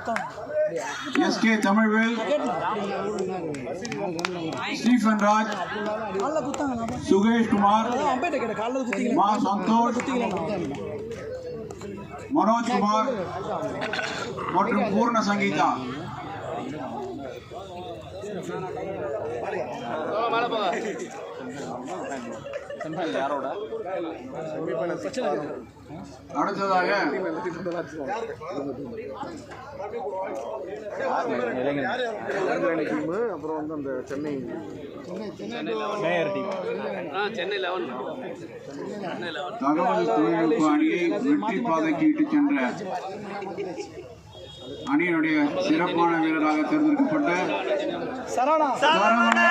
SK Tamilvel, Stephen Raj, Sugesh Kumar, Ma Santosh, Manoj Kumar மற்றும் பூர்ண சங்கீதா. அடுத்ததாக அப்புறம் வந்து அந்த சென்னை தகவல் தொழில்நுட்ப அணியை வெற்றி பாதைக்கு இட்டு சென்ற அணியினுடைய சிறப்பான வீரராக தேர்ந்தெடுக்கப்பட்ட சரவணா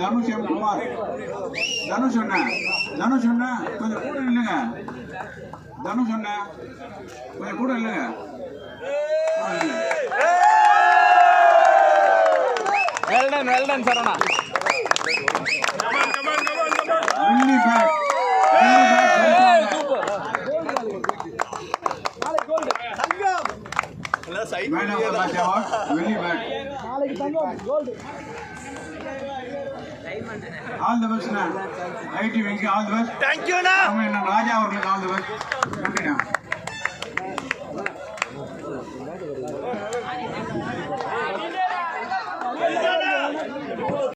தனுஷ் எம் குமார். தனுஷ் அண்ணா கொஞ்சம் கூட இல்லைங்க. தனுஷ் அண்ணா கொஞ்சம் கூட இல்லைங்க. Well done, Sarana. Really bad. Super. Man of the match award. Really bad. All the best, man. IT Venki, all the best. Thank you, na. Raja, all the best.